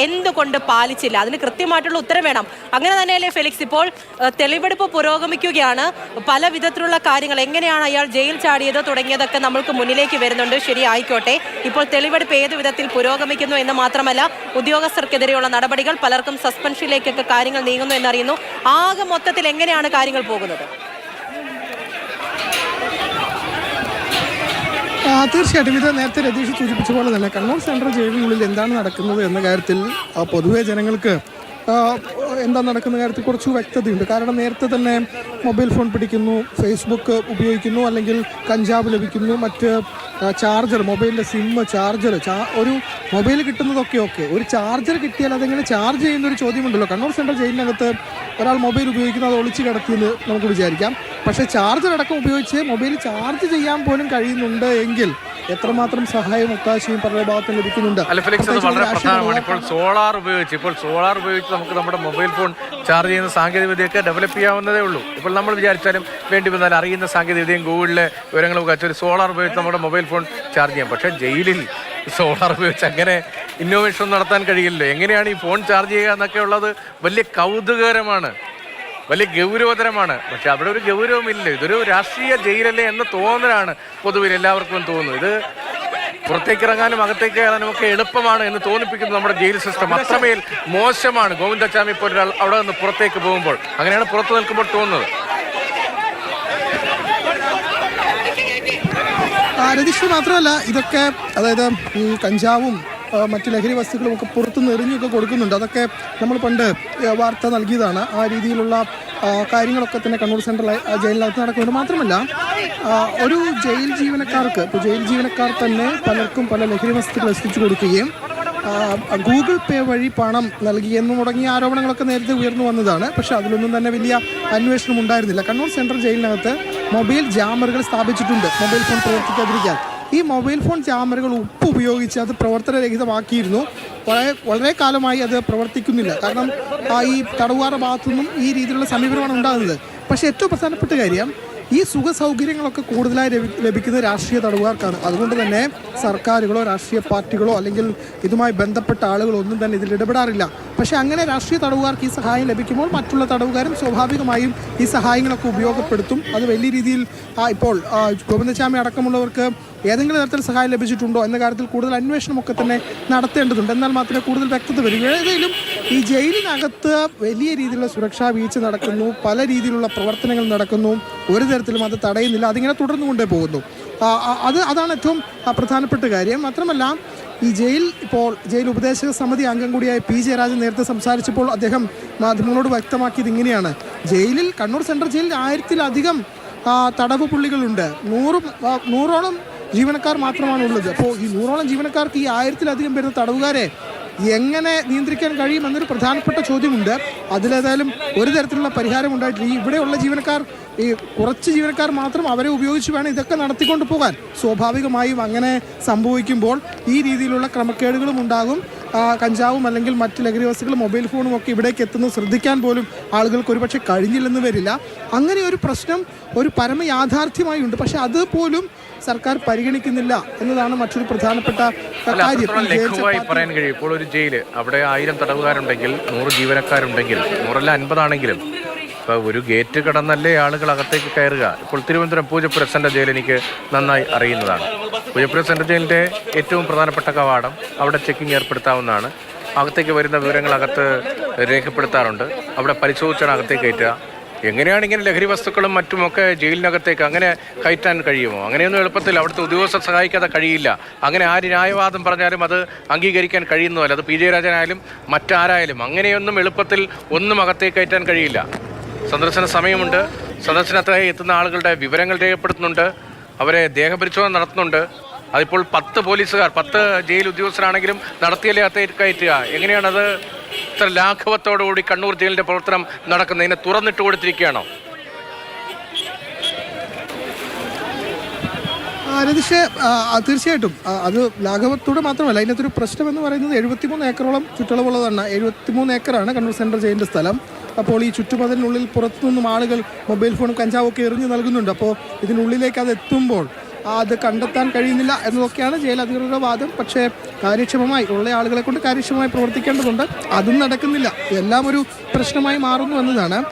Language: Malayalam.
എന്തുകൊണ്ട് പാലിച്ചില്ല? അതിന് കൃത്യമായിട്ടുള്ള ഉത്തരം വേണം. അങ്ങനെ തന്നെയല്ലേ ഫെലിക്സ്? ഇപ്പോൾ തെളിവെടുപ്പ് പുരോഗമിക്കുകയാണ്. പല വിധത്തിലുള്ള കാര്യങ്ങൾ, എങ്ങനെയാണ് അയാൾ ജയിൽ ചാടിയത് തുടങ്ങിയതൊക്കെ നമ്മൾക്ക് മുന്നിലേക്ക് വരുന്നുണ്ട്. ശരി, ആയിക്കോട്ടെ. ഇപ്പോൾ തെളിവെടുപ്പ് ഏത് വിധത്തിൽ പുരോഗമിക്കുന്നു എന്ന് മാത്രമല്ല, ഉദ്യോഗസ്ഥർക്കെതിരെയുള്ള നടപടികൾ, പലർക്കും സസ്പെൻഷനിലേക്കൊക്കെ കാര്യങ്ങൾ നീങ്ങുന്നു എന്നറിയുന്നു. ആകെ മൊത്തത്തിൽ എങ്ങനെയാണ് കാര്യങ്ങൾ പോകുന്നത്? തീർച്ചയായിട്ടും ഇത് നേരത്തെ രതീഷ് സൂചിപ്പിച്ച പോലെ തന്നെ കണ്ണൂർ സെൻട്രൽ ജയിലിനുള്ളിൽ എന്താണ് നടക്കുന്നത് എന്ന കാര്യത്തിൽ പൊതുവെ ജനങ്ങൾക്ക് എന്താ നടക്കുന്ന കാര്യത്തിൽ കുറച്ച് വ്യക്തതയുണ്ട്. കാരണം നേരത്തെ തന്നെ മൊബൈൽ ഫോൺ പിടിക്കുന്നു, ഫേസ്ബുക്ക് ഉപയോഗിക്കുന്നു, അല്ലെങ്കിൽ കഞ്ചാവ് ലഭിക്കുന്നു, മറ്റ് ചാർജർ, മൊബൈലിൻ്റെ സിം, ചാർജർ, ഒരു മൊബൈൽ കിട്ടുന്നതൊക്കെ ഒരു ചാർജർ കിട്ടിയാൽ അതെങ്ങനെ ചാർജ് ചെയ്യുന്നൊരു ചോദ്യമുണ്ടല്ലോ. കണ്ണൂർ സെൻട്രൽ ജയിലിനകത്ത് ഒരാൾ മൊബൈൽ ഉപയോഗിക്കുന്നത് അത് ഒളിച്ച് കിടത്തിയെന്ന് നമുക്ക് വിചാരിക്കാം. പക്ഷേ ചാർജർ അടക്കം ഉപയോഗിച്ച് മൊബൈൽ ചാർജ് ചെയ്യാൻ പോലും കഴിയുന്നുണ്ട് എങ്കിൽ എത്രമാത്രം സഹായം ഒത്താശയും പല ഭാഗത്തും ലഭിക്കുന്നുണ്ട്. വളരെ പ്രധാനമാണ്. ഇപ്പോൾ സോളാർ ഉപയോഗിച്ച് നമുക്ക് നമ്മുടെ മൊബൈൽ ഫോൺ ചാർജ് ചെയ്യുന്ന സാങ്കേതിക വിദ്യയൊക്കെ ഡെവലപ്പ് ചെയ്യാവുന്നതേ ഉള്ളൂ. ഇപ്പോൾ നമ്മൾ വിചാരിച്ചാലും വേണ്ടി വന്നാൽ അറിയുന്ന സാങ്കേതിക വിദ്യയും ഗൂഗിളിലെ വിവരങ്ങളൊക്കെ വെച്ച് ഒരു സോളാർ ഉപയോഗിച്ച് നമ്മുടെ മൊബൈൽ ഫോൺ ചാർജ് ചെയ്യാം. പക്ഷേ ജയിലിൽ സോളാർ ഉപയോഗിച്ച് അങ്ങനെ ഇന്നോവേഷൻ നടത്താൻ കഴിയില്ലല്ലോ. എങ്ങനെയാണ് ഈ ഫോൺ ചാർജ് ചെയ്യുക എന്നൊക്കെ ഉള്ളത് വലിയ കൗതുകകരമാണ്, വലിയ ഗൗരവതരമാണ്. പക്ഷെ അവിടെ ഒരു ഗൗരവമില്ല. ഇതൊരു രാഷ്ട്രീയ ജയിലല്ലേ എന്ന തോന്നലാണ് പൊതുവിൽ എല്ലാവർക്കും തോന്നുന്നു. ഇത് പുറത്തേക്ക് ഇറങ്ങാനും അകത്തേക്ക് കയറാനും ഒക്കെ എളുപ്പമാണ് എന്ന് തോന്നിപ്പിക്കുന്നത് നമ്മുടെ ജയിൽ സിസ്റ്റം അത്രമേൽ മോശമാണ്. ഗോവിന്ദച്ചാമി ഇപ്പോൾ ഒരാൾ അവിടെ നിന്ന് പുറത്തേക്ക് പോകുമ്പോൾ അങ്ങനെയാണ് പുറത്തു നിൽക്കുമ്പോൾ തോന്നുന്നത്. രതീഷ് മാത്രമല്ല, ഇതൊക്കെ അതായത് ഈ കഞ്ചാവും മറ്റ് ലഹരി വസ്തുക്കളും ഒക്കെ പുറത്തുനിന്ന് എറിഞ്ഞൊക്കെ കൊടുക്കുന്നുണ്ട്. അതൊക്കെ നമ്മൾ പണ്ട് വാർത്ത നൽകിയതാണ്. ആ രീതിയിലുള്ള കാര്യങ്ങളൊക്കെ തന്നെ കണ്ണൂർ സെൻട്രൽ ജയിലിനകത്ത് നടക്കുന്നുണ്ട്. മാത്രമല്ല ഒരു ജയിൽ ജീവനക്കാർക്ക്, ഇപ്പോൾ ജയിൽ ജീവനക്കാർ തന്നെ പലർക്കും പല ലഹരി വസ്തുക്കൾ എത്തിച്ചു കൊടുക്കുകയും ഗൂഗിൾ പേ വഴി പണം നൽകിയെന്ന് തുടങ്ങിയ ആരോപണങ്ങളൊക്കെ നേരത്തെ ഉയർന്നു വന്നതാണ്. പക്ഷേ അതിലൊന്നും തന്നെ വലിയ അന്വേഷണം ഉണ്ടായിരുന്നില്ല. കണ്ണൂർ സെൻട്രൽ ജയിലിനകത്ത് മൊബൈൽ ജാമറുകൾ സ്ഥാപിച്ചിട്ടുണ്ട്, മൊബൈൽ ഫോൺ പ്രവർത്തിക്കാതിരിക്കാൻ. ഈ മൊബൈൽ ഫോൺ ജാമറുകൾ ഉപ്പ് ഉപയോഗിച്ച് അത് പ്രവർത്തനരഹിതമാക്കിയിരുന്നു. വളരെ കാലമായി അത് പ്രവർത്തിക്കുന്നില്ല. കാരണം ഈ തടവുകാരുടെ ഭാഗത്തുനിന്നും ഈ രീതിയിലുള്ള സമീപനമാണ് ഉണ്ടാകുന്നത്. പക്ഷേ ഏറ്റവും പ്രധാനപ്പെട്ട കാര്യം, ഈ സുഖ സൗകര്യങ്ങളൊക്കെ കൂടുതലായി ലഭിക്കുന്നത് രാഷ്ട്രീയ തടവുകാർക്കാണ്. അതുകൊണ്ട് തന്നെ സർക്കാരുകളോ രാഷ്ട്രീയ പാർട്ടികളോ അല്ലെങ്കിൽ ഇതുമായി ബന്ധപ്പെട്ട ആളുകളോ ഒന്നും തന്നെ ഇതിൽ ഇടപെടാറില്ല. പക്ഷേ അങ്ങനെ രാഷ്ട്രീയ തടവുകാർക്ക് ഈ സഹായം ലഭിക്കുമ്പോൾ മറ്റുള്ള തടവുകാരും സ്വാഭാവികമായും ഈ സഹായങ്ങളൊക്കെ ഉപയോഗപ്പെടുത്തും. അത് വലിയ രീതിയിൽ ഇപ്പോൾ ഗോവിന്ദച്ചാമി അടക്കമുള്ളവർക്ക് ഏതെങ്കിലും തരത്തിൽ സഹായം ലഭിച്ചിട്ടുണ്ടോ എന്ന കാര്യത്തിൽ കൂടുതൽ അന്വേഷണമൊക്കെ തന്നെ നടത്തേണ്ടതുണ്ട്. എന്നാൽ മാത്രമേ കൂടുതൽ വ്യക്തത വരൂ. ഏതായാലും ഈ ജയിലിനകത്ത് വലിയ രീതിയിലുള്ള സുരക്ഷാ വീഴ്ച നടക്കുന്നു, പല രീതിയിലുള്ള പ്രവർത്തനങ്ങൾ നടക്കുന്നു. ഒരു തരത്തിലും അത് തടയുന്നില്ല, അതിങ്ങനെ തുടർന്നുകൊണ്ടേ പോകുന്നു. അതാണ് ഏറ്റവും പ്രധാനപ്പെട്ട കാര്യം. മാത്രമല്ല ഈ ഇപ്പോൾ ജയിൽ ഉപദേശക സമിതി അംഗം കൂടിയായ പി ജയരാജൻ നേരത്തെ സംസാരിച്ചപ്പോൾ അദ്ദേഹം മാധ്യമങ്ങളോട് വ്യക്തമാക്കിയത് ഇങ്ങനെയാണ്: ജയിലിൽ, കണ്ണൂർ സെൻട്രൽ ജയിലിൽ 1000-ലധികം തടവ് പുള്ളികളുണ്ട്. 100ഓളം ജീവനക്കാർ മാത്രമാണ് ഉള്ളത്. അപ്പോൾ ഈ 100ഓളം ജീവനക്കാർക്ക് ഈ 1000-ലധികം വരുന്ന തടവുകാരെ എങ്ങനെ നിയന്ത്രിക്കാൻ കഴിയുമെന്നൊരു പ്രധാനപ്പെട്ട ചോദ്യമുണ്ട്. അതിലേതായാലും ഒരു തരത്തിലുള്ള പരിഹാരം ഉണ്ടായിട്ടില്ല. ഈ ഇവിടെയുള്ള ജീവനക്കാർ, ഈ കുറച്ച് ജീവനക്കാർ മാത്രം, അവരെ ഉപയോഗിച്ച് വേണം ഇതൊക്കെ നടത്തിക്കൊണ്ട് പോകാൻ. സ്വാഭാവികമായും അങ്ങനെ സംഭവിക്കുമ്പോൾ ഈ രീതിയിലുള്ള ക്രമക്കേടുകളും ഉണ്ടാകും. കഞ്ചാവും അല്ലെങ്കിൽ മറ്റ് ലഹരി വസ്തുക്കളും മൊബൈൽ ഫോണും ഒക്കെ ഇവിടേക്ക് എത്തുന്നത് ശ്രദ്ധിക്കാൻ പോലും ആളുകൾക്ക് ഒരുപക്ഷെ കഴിഞ്ഞില്ലെന്ന് വരില്ല. അങ്ങനെ ഒരു പ്രശ്നം ഒരു പരമ യാഥാർത്ഥ്യമായി ഉണ്ട്. പക്ഷെ അതുപോലും സർക്കാർ പരിഗണിക്കുന്നില്ല എന്നതാണ് മറ്റൊരു പ്രധാനപ്പെട്ട കാര്യം. പറയാൻ കഴിയും. ഇപ്പോൾ ഒരു ജയില്, അവിടെ 1000 തടവുകാരുണ്ടെങ്കിൽ 100 ജീവനക്കാരുണ്ടെങ്കിൽ 100 അല്ല 50 ആണെങ്കിലും ഇപ്പോൾ ഒരു ഗേറ്റ് കടന്നല്ലേ ആളുകൾ അകത്തേക്ക് കയറുക. ഇപ്പോൾ തിരുവനന്തപുരം പൂജപ്പുര സെൻട്രൽ ജയിൽ എനിക്ക് നന്നായി അറിയുന്നതാണ്. പൂജപ്പുര സെൻട്രൽ ജയിലിൻ്റെ ഏറ്റവും പ്രധാനപ്പെട്ട കവാടം, അവിടെ ചെക്കിംഗ് ഏർപ്പെടുത്താവുന്നതാണ്. അകത്തേക്ക് വരുന്ന വിവരങ്ങൾ അകത്ത് രേഖപ്പെടുത്താറുണ്ട്. അവിടെ പരിശോധിച്ചാണ് അകത്തേക്ക് കയറ്റുക. എങ്ങനെയാണ് ഇങ്ങനെ ലഹരി വസ്തുക്കളും മറ്റുമൊക്കെ ജയിലിനകത്തേക്ക് അങ്ങനെ കയറ്റാൻ കഴിയുമോ? അങ്ങനെയൊന്നും എളുപ്പത്തിൽ അവിടുത്തെ ഉദ്യോഗസ്ഥർ സഹായിക്കാതെ കഴിയില്ല. അങ്ങനെ ആര് ന്യായവാദം പറഞ്ഞാലും അത് അംഗീകരിക്കാൻ കഴിയുന്നതല്ല. അത് പി ജയരാജനായാലും മറ്റാരായാലും അങ്ങനെയൊന്നും എളുപ്പത്തിൽ ഒന്നും അകത്തേക്ക് കയറ്റാൻ കഴിയില്ല. സന്ദർശന സമയമുണ്ട്. സന്ദർശനത്തിനായി എത്തുന്ന ആളുകളുടെ വിവരങ്ങൾ രേഖപ്പെടുത്തുന്നുണ്ട്, അവരെ ദേഹപരിശോധന നടത്തുന്നുണ്ട്. അതിപ്പോൾ 10 പോലീസുകാർ, 10 ജയിൽ ഉദ്യോഗസ്ഥരാണെങ്കിലും നടത്തിയല്ലേ അകത്തേക്ക് കയറ്റുക? എങ്ങനെയാണത് ഇത്ര ലാഘവത്തോടുകൂടി കണ്ണൂർ ജയിലിന്റെ പ്രവർത്തനം നടക്കുന്നതിനെ തുറന്നിട്ട് കൊടുത്തിരിക്കുകയാണോ? രതീഷ്, തീർച്ചയായിട്ടും അത് ലാഘവത്തോടെ മാത്രമല്ല. അതിനകത്തൊരു പ്രശ്നം എന്ന് പറയുന്നത് 73 ഏക്കറോളം ചുറ്റളവുള്ളതാണ്. 73 ഏക്കറാണ് കണ്ണൂർ സെൻട്രൽ ജയിലിൻ്റെ സ്ഥലം. അപ്പോൾ ഈ ചുറ്റുമതിലിനുള്ളിൽ പുറത്തുനിന്നും ആളുകൾ മൊബൈൽ ഫോണും കഞ്ചാവും ഒക്കെ എറിഞ്ഞ് നൽകുന്നുണ്ട്. അപ്പോൾ ഇതിനുള്ളിലേക്ക് അത് എത്തുമ്പോൾ അത് കണ്ടെത്താൻ കഴിയുന്നില്ല എന്നതൊക്കെയാണ് ജയിൽ അധികൃതരുടെ വാദം. പക്ഷേ കാര്യക്ഷമമായി ഉള്ള ആളുകളെ കൊണ്ട് കാര്യക്ഷമമായി പ്രവർത്തിക്കേണ്ടതുണ്ട്. അതും നടക്കുന്നില്ല. എല്ലാം ഒരു പ്രശ്നമായി മാറുന്നു എന്നതാണ്.